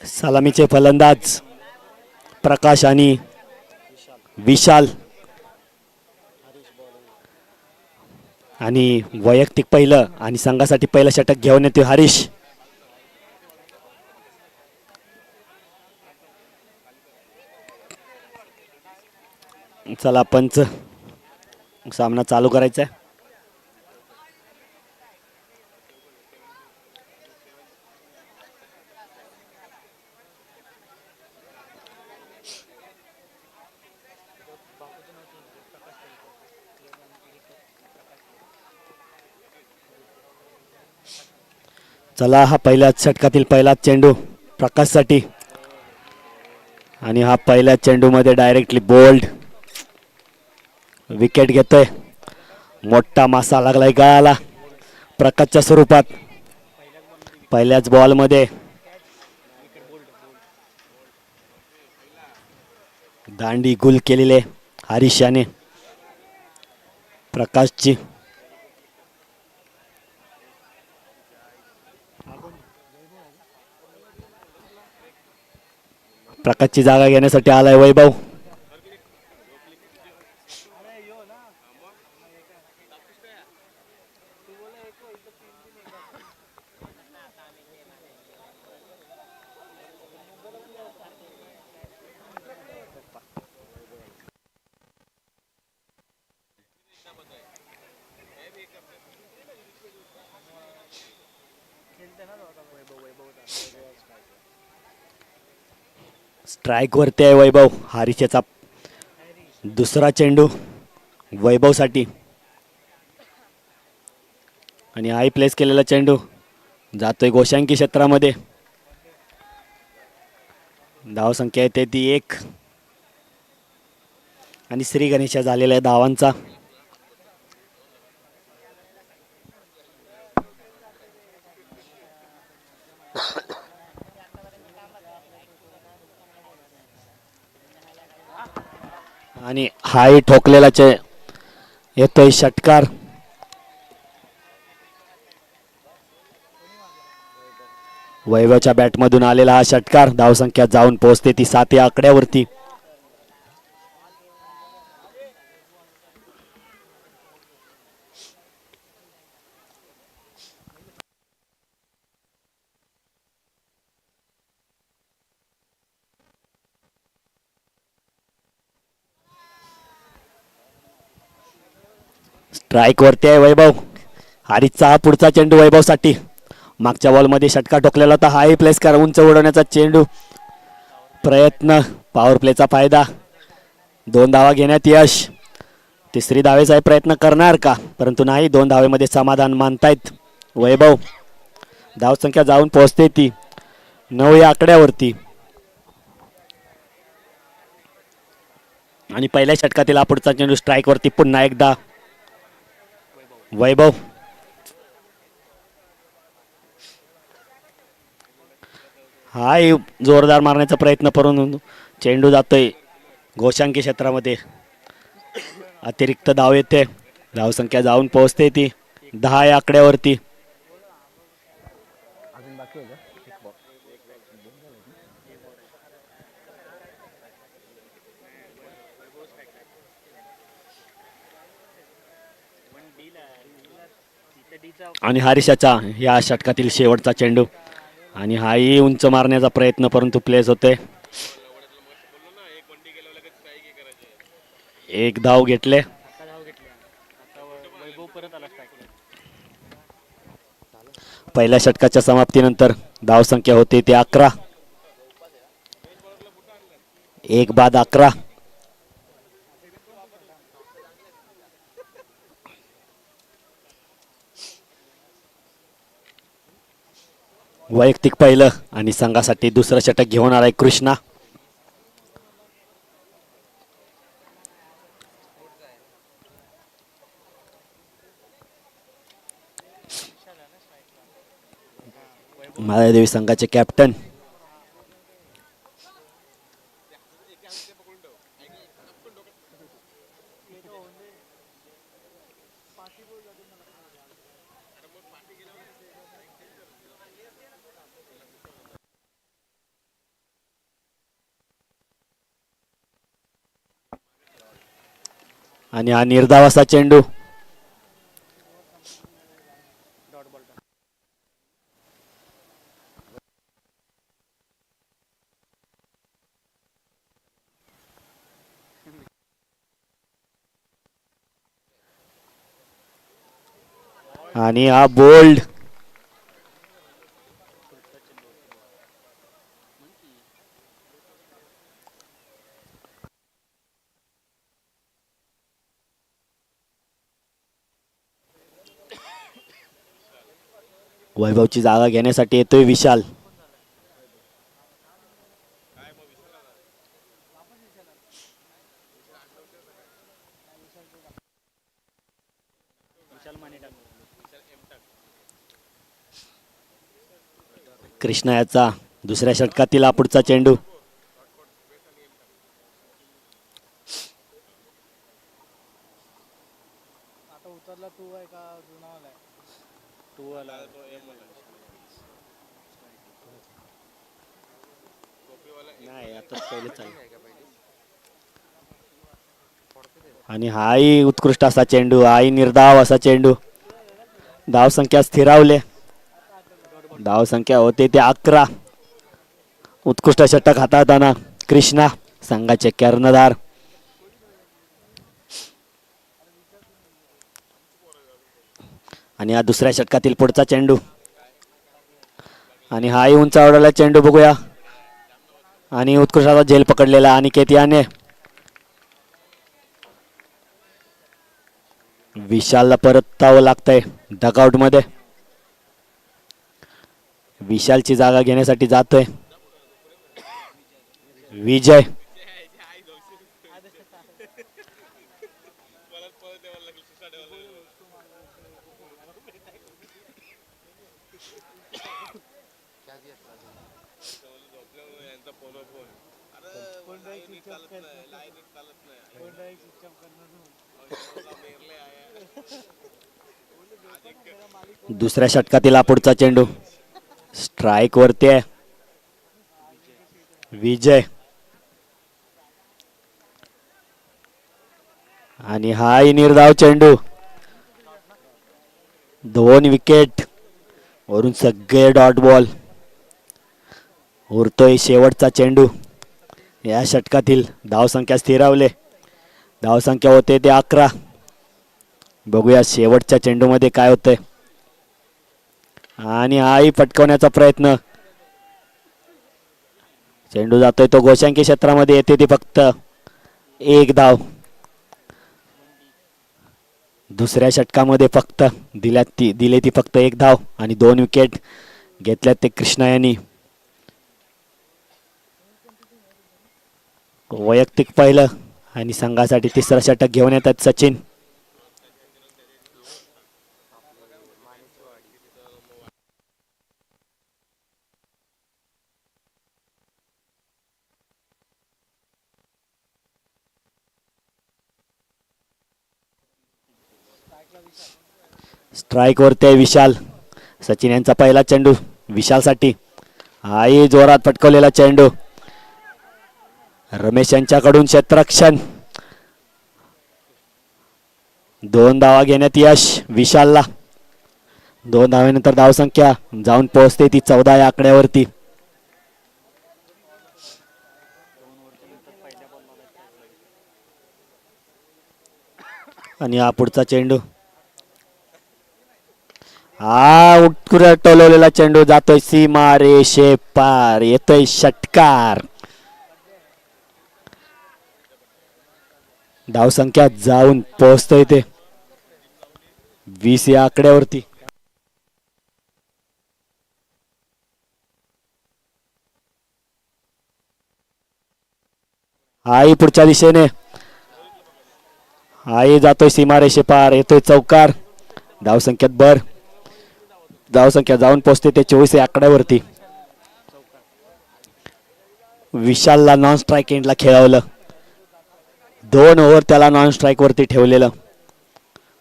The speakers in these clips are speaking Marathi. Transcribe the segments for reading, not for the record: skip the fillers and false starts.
सलामीचे फलंदाज प्रकाश आणि विशाल आणि वैयक्तिक पहिलं आणि संघासाठी पहिलं षटक घेऊन येतो हरीश. चला पंच सामना चालू करायचा आहे. चला हा पहिल्याच षटकातील पहिलाच चेंडू प्रकाशसाठी आणि हा पहिल्या चेंडूमध्ये डायरेक्टली बोल्ड विकेट घेतोय. मोठा मासा लागलाय गळाला प्रकाशच्या स्वरूपात. पहिल्याच बॉलमध्ये दांडी गुल केलेले हरीश याने प्रकाशची. प्रकाशची जागा घेण्यासाठी आलाय वैभव. स्ट्राइक वरती आहे वैभव. हरीशचा दुसरा चेंडू वैभव साठी आणि हाय प्लेस केलेला चेंडू जातोय गोशांकी क्षेत्रामध्ये. धाव संख्या येते ती 1 आणि श्री गणेशा झालेल्या धावांचा. आणि हाय ठोकलेला येतोय षटकार. वैभवच्या बॅटमधून आलेला हा षटकार. धावसंख्या जाऊन पोहोचते ती 7 या आकड्यावरती. स्ट्राइक वरती आहे वैभव. हरीशचा हा पुढचा चेंडू वैभव साठी. मागच्या बॉलमध्ये षटकार ठोकलेला होता. हाय प्लेस कर उंच उडवण्याचा चेंडू. प्रयत्न पॉवर प्लेचा फायदा. 2 धावा घेण्यात यश. तिसरी धावेचा प्रयत्न करणार का परंतु नाही. 2 धावेमध्ये समाधान मानतायत वैभव. धावसंख्या जाऊन पोहोचते ती 9 या आकड्यावरती. आणि पहिल्या षटकातील हा पुढचा चेंडू स्ट्राइक वरती पुन्हा एकदा वैभव. हाय जोरदार मारण्याचा प्रयत्न करून चेंडू जातोय गोशांकी क्षेत्रामध्ये. अतिरिक्त धाव येते. धावसंख्या जाऊन पोहोचते ती 10 या आकड्यावरती. आणि हरीशाचा या षटकातील शेवटचा चेंडू आणि हाही उंच मारण्याचा प्रयत्न परंतु प्लेस होते. 1 धाव घेतले. पहिल्या षटकाच्या समाप्तीनंतर धावसंख्या होते ती 11. 1 बाद 11. वैयक्तिक पहिलं आणि संघासाठी दुसरं षटक घेऊन आलाय कृष्णा. मायादेवी संघाचे कॅप्टन. आणि हा निर्धाव असा चेंडू. आणि हा बोल्ड. वैभवची जागा घेण्यासाठी येतोय विशाल. कृष्णा याचा दुसऱ्या षटकातील हा पुढचा चेंडू. आणि हाही उत्कृष्ट असा चेंडू, हाही निर्धाव असा चेंडू. धाव संख्या स्थिरावले. धाव संख्या होते ते 11. उत्कृष्ट षटक हाताळताना कृष्णा संघाचे कर्णधार. आणि हा दुसऱ्या षटकातील पुढचा चेंडू. आणि हाही उंचावलेला चेंडू बघूया. आणि उत्कृष्ट असा झेल पकडलेला अनिकेत याने. विशालला परतावं लागतंय डगआउट मध्ये. विशालची जागा घेण्यासाठी जातोय विजय. दुसऱ्या षटकातील हा पुढचा चेंडू. स्ट्राइक वरती आहे विजय. आणि हाही निर्धाव चेंडू. 2 विकेट वरून सगळे डॉट बॉल. उरतोय शेवटचा चेंडू. या षटकातील धावसंख्या स्थिरावले. धावसंख्या होते ते 11. बघूया शेवटच्या चेंडूमध्ये काय होतंय. आणि हाही पटकवण्याचा प्रयत्न. चेंडू जातोय तो गोशांकी क्षेत्रामध्ये. येते ती फक्त 1 धाव. दुसऱ्या षटकामध्ये फक्त दिले ती फक्त 1 धाव आणि 2 विकेट घेतल्यात ते कृष्णा यांनी. वैयक्तिक पहिलं आणि संघासाठी तिसरं षटक घेऊन येतात सचिन. स्ट्राइक वरती आहे विशाल. सचिन यांचा पहिला चेंडू विशालसाठी. हाही जोरात पटकवलेला चेंडू. रमेश यांच्याकडून क्षेत्ररक्षण. 2 धावा घेण्यात यश विशालला. 2 धावेनंतर धावसंख्या जाऊन पोहोचते ती 14 या आकड्यावरती. आणि हा पुढचा चेंडू. हा उत्कृष्ट टोलवलेला चेंडू जातोय सीमा रेषे पार. येतोय षटकार. धावसंख्या जाऊन पोहोचतोय ते 20 या आकड्यावरती. आई पुढच्या दिशेने, आई जातोय सीमारेषे पार, येतोय चौकार. धावसंख्येत भर, धावसंख्या जाऊन पोहोचते ते 24 या आकड्यावरती. विशालला नॉन स्ट्राईक एंडला खेळवलं, 2 ओव्हर त्याला नॉन स्ट्राईक वरती ठेवलेलं.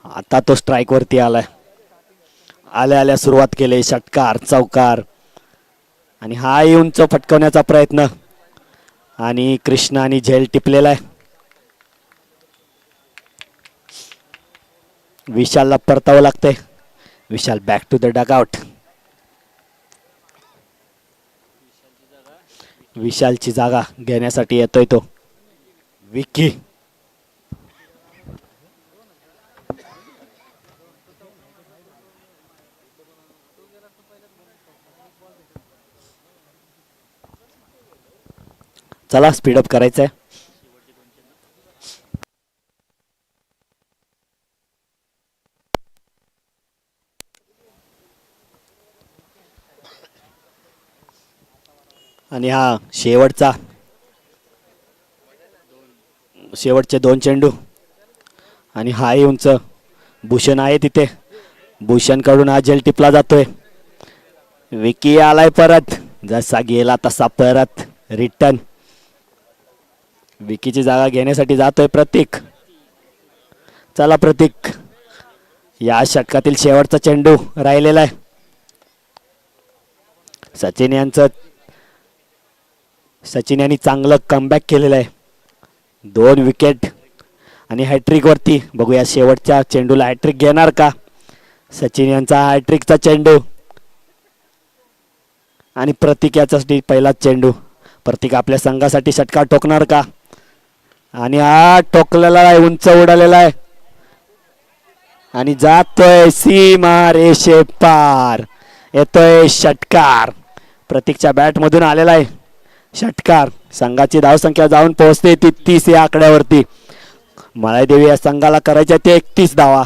आता तो स्ट्राईक वरती आलाय. आल्या आल्या सुरुवात केली, षटकार चौकार आणि हा उंच फटकवण्याचा प्रयत्न आणि कृष्ण आणि झेल टिपलेला आहे. विशालला परतावं लागतंय. विशाल बॅक टू द डगआउट. विशालची जागा घेण्यासाठी येतोय तो विकी. चला स्पीडअप करायचंय. आणि हा शेवटचे 2 चेंडू आणि हाही उंच. भूषण आहे तिथे, भूषण कडून हा झेल टिपला जातोय. विकी आलाय परत, जसा गेला तसा परत रिटर्न. विकीची जागा घेण्यासाठी जातोय प्रतीक. चला प्रतीक, या षटकातील शेवटचा चेंडू राहिलेला आहे. सचिन यांनी चांगलं कमबॅक केलेलं आहे. 2 विकेट आणि हॅट्रिक वरती. बघूया शेवटच्या चेंडूला हॅट्रिक घेणार का सचिन यांचा. हॅट्रिकचा चेंडू आणि प्रतीक याचा पहिलाच चेंडू. प्रतीक आपल्या संघासाठी षटकार ठोकणार का. आणि हा ठोकलेला आहे, उंच उडालेला आहे आणि जातोय सीमा रेषे पार. येतोय षटकार, प्रतीकच्या बॅट मधून आलेला आहे षटकार. संघाची धावसंख्या जाऊन पोहोचते 30 या आकड्यावरती. मळादेवी या संघाला करायच्या ते 31 धावा.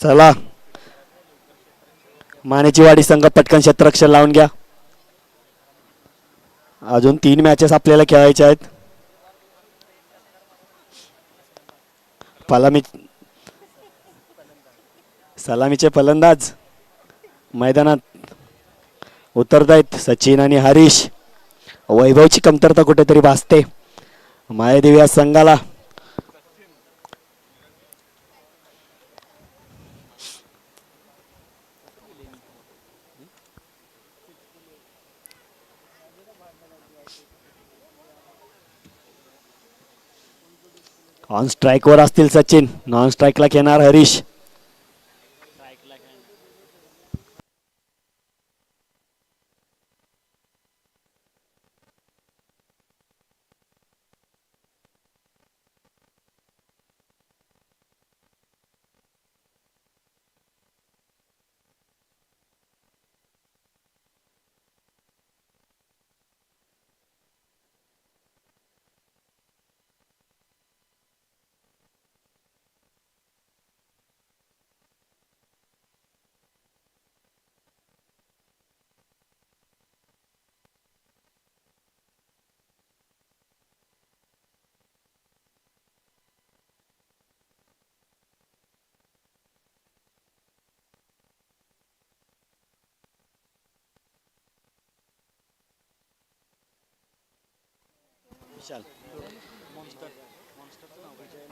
चला मानेची वाडी संघ पटकन क्षेत्ररक्षण लावून घ्या. अजून 3 मॅचेस आपल्याला खेळायच्या आहेत. सलामीचे फलंदाज मैदानात उतरत आहेत. सचिन आणि हरीश. वैभवची कमतरता कुठेतरी भासते मायादेवी या संघाला. ऑन स्ट्राइक वर असतील सचिन, नॉन स्ट्राइकला घेणार हरीश.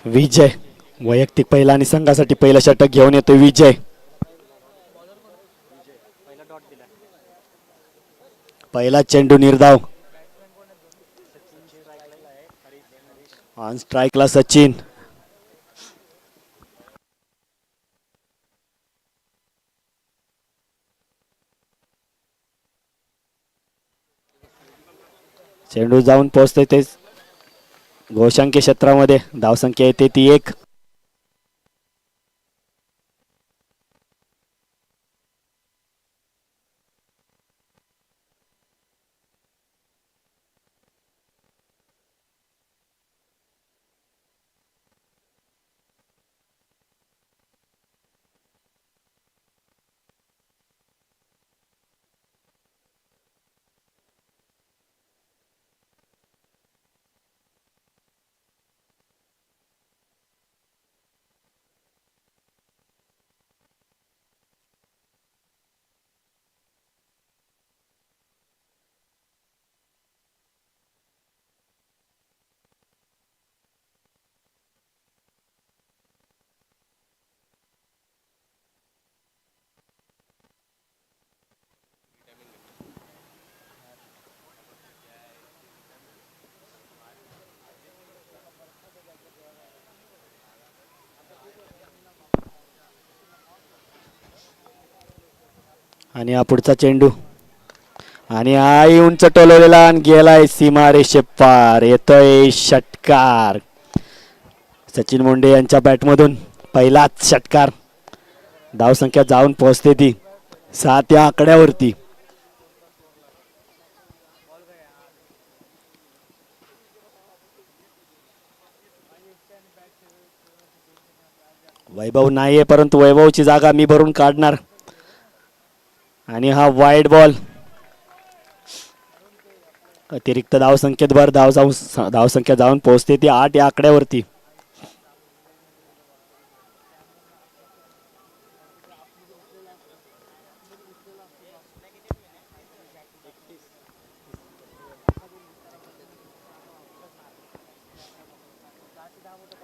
विजय वैयक्तिक पहिला आणि संघासाठी पहिला षटक घेऊन येतो विजय. पहिला चेंडू निर्धाव. ऑन स्ट्राईकला सचिन. चेंडू जाऊन पोहोचतोय ते घोषांकी क्षेत्रामध्ये. धावसंख्या येते ती 1. आणि हा पुढचा चेंडू आणि आई उंच टोलवलेला आणि गेलाय सीमा रेषे पार. येतोय षटकार. सचिन मुंडे यांच्या बॅटमधून पहिलाच षटकार. धावसंख्या जाऊन पोहोचते ती 7 या आकड्यावरती. वैभव नाहीये परंतु वैभवची जागा मी भरून काढणार. आणि हा वाईड बॉल. अतिरिक्त धावसंख्येत भर धावसंख्या जाऊन पोहोचते ती 8 या आकड्यावरती.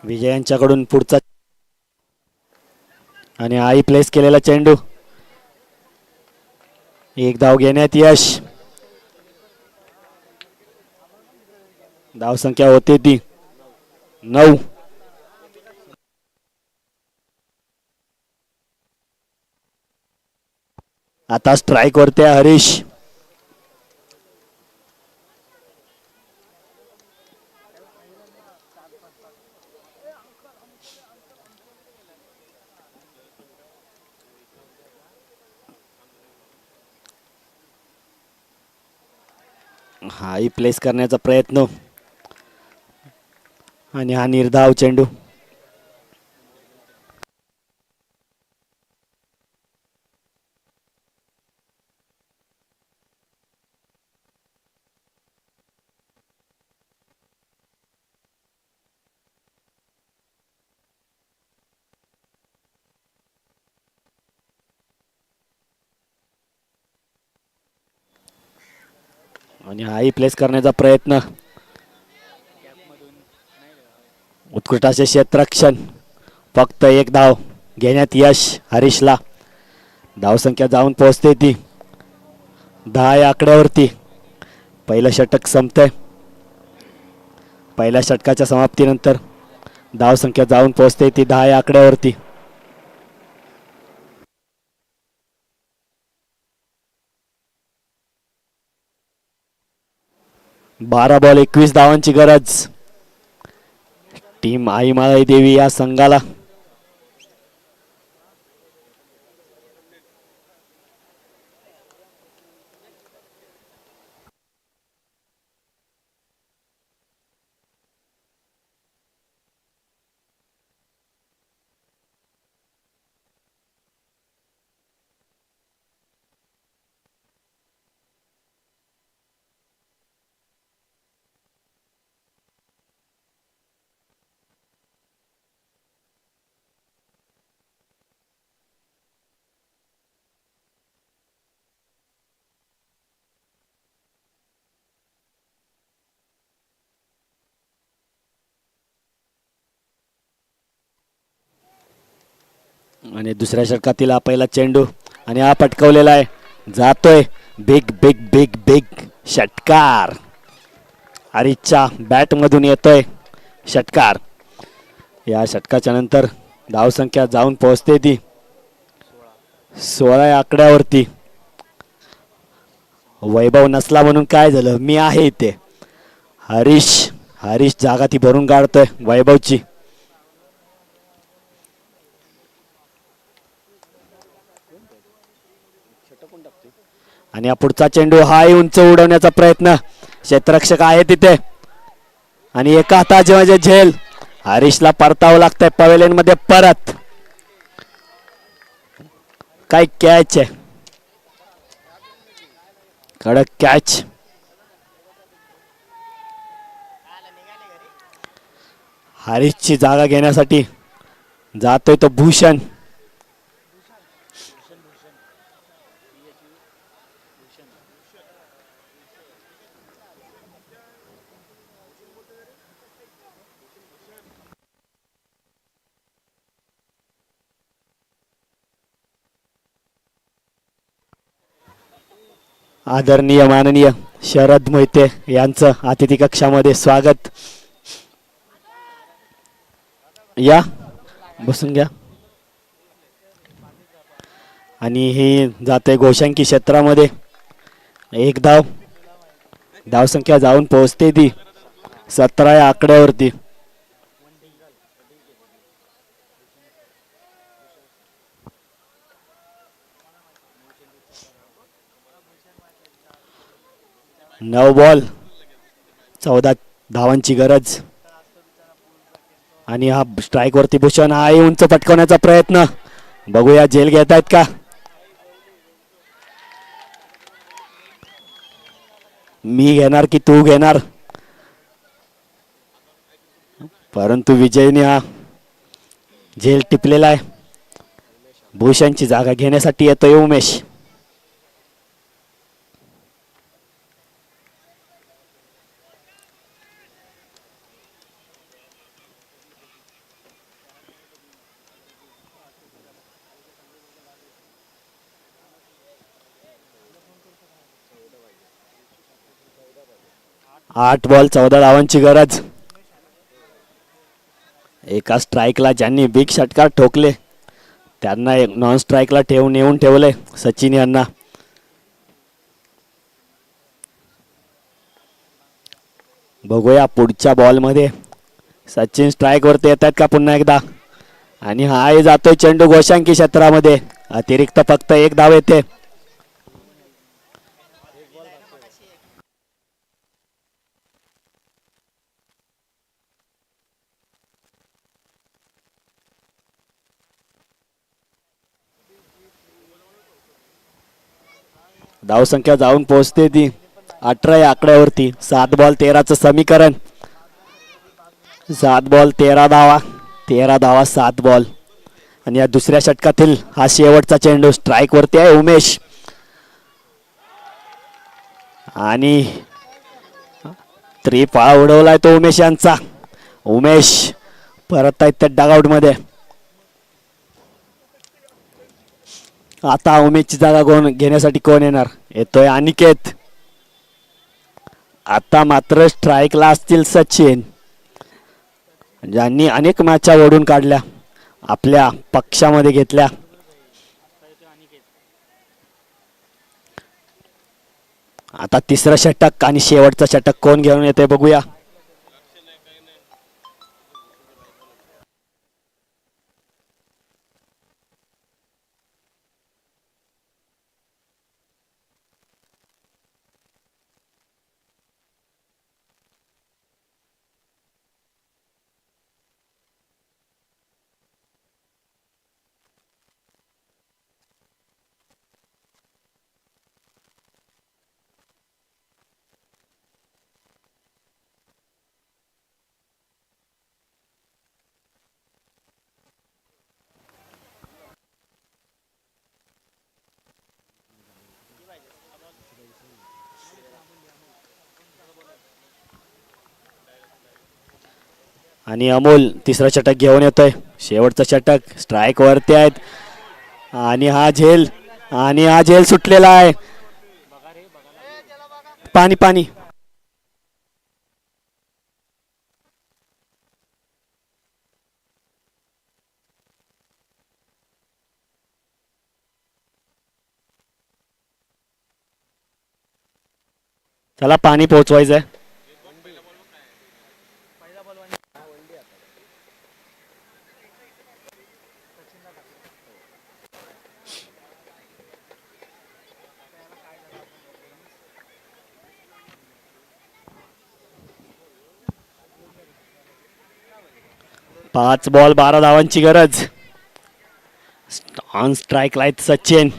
विजयांच्याकडून पुढचा आणि आई प्लेस केलेला चेंडू. एक धाव घेण्यात यश. धावसंख्या होते ती 9. आता स्ट्राईक वरती हरीश. हाही प्लेस करण्याचा प्रयत्न आणि हा निर्धाव चेंडू. आणि हाही प्लेस करण्याचा प्रयत्न. उत्कृष्ट असे क्षेत्ररक्षण. फक्त एक धाव घेण्यात यश हरीशला. धावसंख्या जाऊन पोहोचते ती 10 या आकड्यावरती. पहिलं षटक संपतंय. पहिल्या षटकाच्या समाप्तीनंतर धावसंख्या जाऊन पोहोचते ती 10 या आकड्यावरती. बारा बॉल 21 धावांची गरज टीम आई माळी देवी या संघाला. आणि दुसऱ्या षटकातील हा पहिला चेंडू आणि हा पटकवलेला आहे, जातोय. बिग बिग बिग बिग षटकार, हरीशच्या बॅट मधून येतोय षटकार. या षटकाच्या नंतर धावसंख्या जाऊन पोहोचते ती 16 आकड्यावरती. वैभव नसला म्हणून काय झालं, मी आहे इथे. हरीश हरीश जागा ती भरून काढतोय वैभवची. आणि हा पुढचा चेंडू हाय उंच उडवण्याचा प्रयत्न, क्षेत्ररक्षक आहे तिथे आणि एका हाताची म्हणजे झेल. हरीशला परतावं लागतंय पवेलियन मध्ये परत. काय कॅच आहे, कडक कॅच. हरीशची जागा घेण्यासाठी जातोय तो भूषण. आदरणीय माननीय शरद मोहिते यांचं अतिथी कक्षामध्ये स्वागत. या बसून घ्या. आणि हे जाते घोषांकी क्षेत्रामध्ये. एक धाव, धावसंख्या जाऊन पोहोचते ती 17 या आकड्यावरती. नऊ बॉल 14 धावांची गरज. आणि हा स्ट्राईक वरती भूषण आहे, उंच पटकवण्याचा प्रयत्न. बघूया झेल घेत आहेत का. मी घेणार की तू घेणार, परंतु विजयने हा झेल टिपलेला आहे. भूषणची जागा घेण्यासाठी येतोय उमेश. आठ बॉल 14 धावांची गरज. एका स्ट्राईकला ज्यांनी बिग षटकार ठोकले त्यांना एक नॉन स्ट्राईकला येऊन ठेवले सचिन यांना. बघूया पुढच्या बॉल मध्ये सचिन स्ट्राईक वरती येत आहेत का पुन्हा एकदा. आणि हा जातोय चेंडू घोषांकी क्षेत्रामध्ये. अतिरिक्त फक्त एक धाव येते. धावसंख्या जाऊन पोहोचते ती 18 या आकड्यावरती. 7 बॉल 13चं समीकरण. 7 बॉल 13 धावा, 13 धावा 7 बॉल. आणि या दुसऱ्या षटकातील हा शेवटचा चेंडू. स्ट्राईक वरती आहे उमेश. आणि त्रिफळा उडवलाय तो उमेश यांचा. उमेश परत आहेत त्या डगआउट मध्ये. आता उमेशची जागा घेण्यासाठी कोण येणार. येतोय अनिकेत. आता मात्र स्ट्राईकला असतील सचिन, ज्यांनी अनेक मॅचा ओढून काढल्या, आपल्या पक्षामध्ये घेतल्या. आता तिसरं षटक आणि शेवटचं षटक कोण घेऊन येते बघूया. आणि अमोल तिसरं षटक घेऊन येतोय. शेवटचं षटक. स्ट्राईक वरती आहेत आणि हा झेल सुटलेला आहे. पाणी पाणी. चला पाणी पोहोचवायचंय. पाच बॉल 12 धावांची गरज. ऑन स्ट्राईक लाईत सचिन.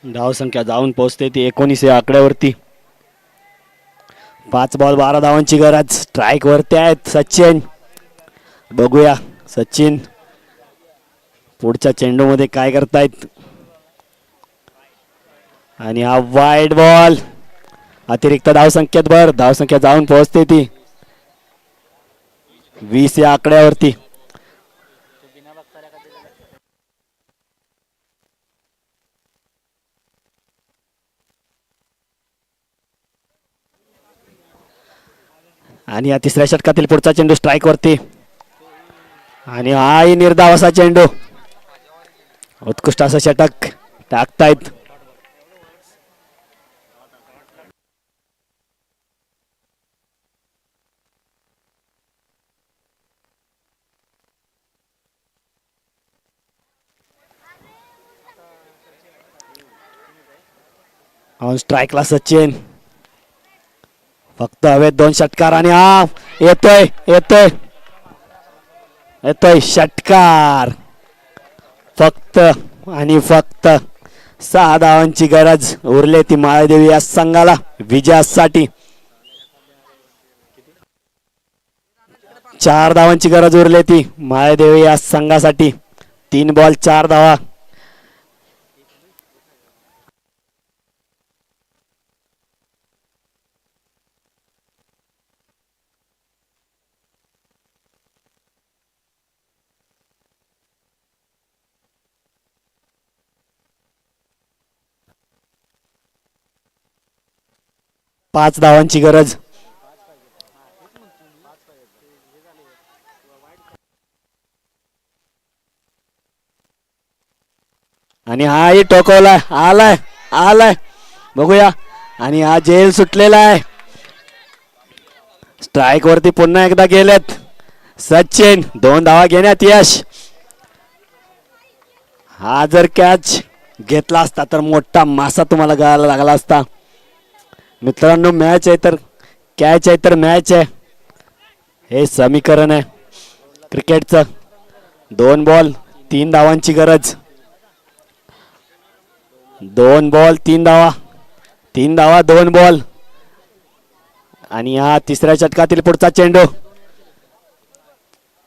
धाव संख्या जाऊन पोहोचते ती 19 या आकड्यावरती. 5 बॉल 12 धावांची गरज. स्ट्राईक वरती आहेत सचिन. बघूया सचिन पुढच्या चेंडू मध्ये काय करतायत. आणि हा वाईड बॉल अतिरिक्त धावसंख्येत भर. धावसंख्या जाऊन पोहोचते ती 20 या आकड्यावरती. आणि या तिसऱ्या षटकातील पुढचा चेंडू स्ट्राईक वरती. आणि हाही निर्धाव असा चेंडू. उत्कृष्ट असं षटक टाकतायत. ऑन स्ट्राईकला सचिन. फक्त हवेत 2 षटकार. आणि हा येतोय येतोय येतोय षटकार. फक्त आणि फक्त 6 धावांची गरज उरली ती माळदेवी या संघाला विजयासाठी. 4 धावांची गरज उरली ती माळदेवी या संघासाठी. 3 बॉल 4 धावा. पाच धावांची गरज. आणि हाही टोकवलाय. आलाय आलाय बघूया. आणि हा झेल सुटलेला आहे. स्ट्राईक वरती पुन्हा एकदा गेलेत सचिन. 2 धावा घेण्यात यश. हा जर कॅच घेतला असता तर मोठा मासा तुम्हाला गळायला लागला असता. मित्रांनो मॅच आहे तर कॅच आहे तर मॅच आहे हे समीकरण आहे क्रिकेटचं. 2 बॉल 3 धावांची गरज. 2 बॉल 3 धावा. 3 धावा 2 बॉल. आणि हा तिसऱ्या षटकातील पुढचा चेंडू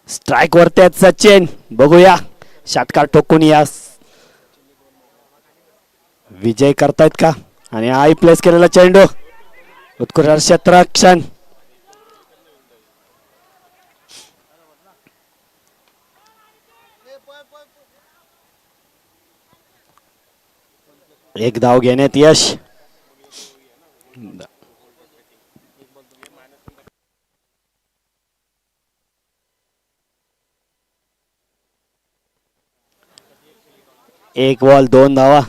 स्ट्राईक वरती आहेत सचिन. बघूया षटकार ठोकून या विजय करतायत का. आणि हाही प्लेस केलेला चेंडू उत्कृष्ट क्षेत्ररक्षण. एक धाव घेण्यात यश. एक बॉल 2 धावा.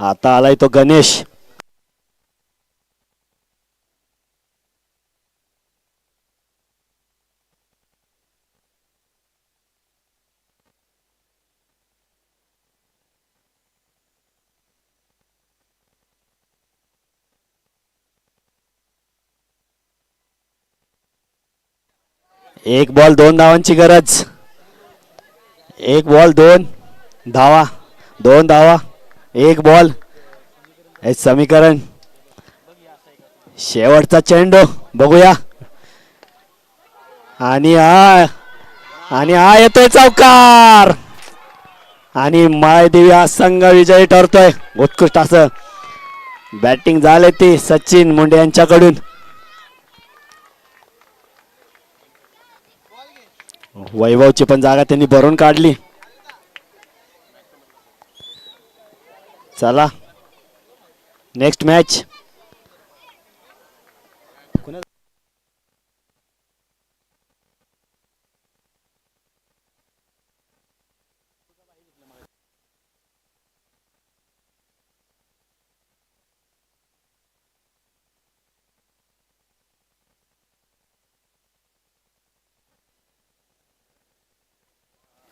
आता आलाय तो गणेश. एक बॉल 2 धावांची गरज. 1 बॉल 2 धावा. 2 धावा 1 बॉल हे समीकरण. शेवटचा चेंडू बघूया. आणि हा येतोय चौकार. आणि माळदेवी हा संघ विजयी ठरतोय. उत्कृष्ट असं बॅटिंग झाले ती सचिन मुंडे यांच्याकडून. वैभवची पण जागा त्यांनी भरून काढली. चला नेक्स्ट मॅच.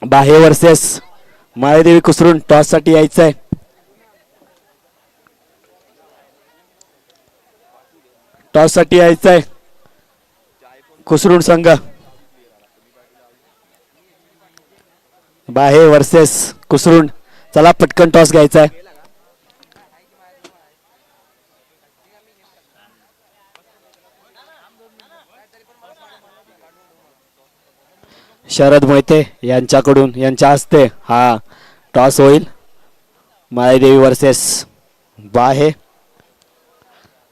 बाहे वर्सेस माळेदेवी कुसरून टॉस साठी यायचंय. टॉस साठी यायचंय कुसरून संघ. बाहे वर्सेस कुसरून. चला पटकन टॉस घ्यायचाय. शरद मोहिते यांच्या हस्ते हा टॉस होईल. माळेदेवी वर्सेस बाहे.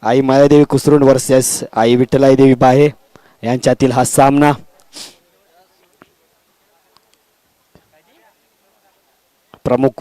आई माळेदेवी कुसरून वर्सेस आई विठ्ठलाई देवी बाहे यांच्यातील हा सामना. प्रमुख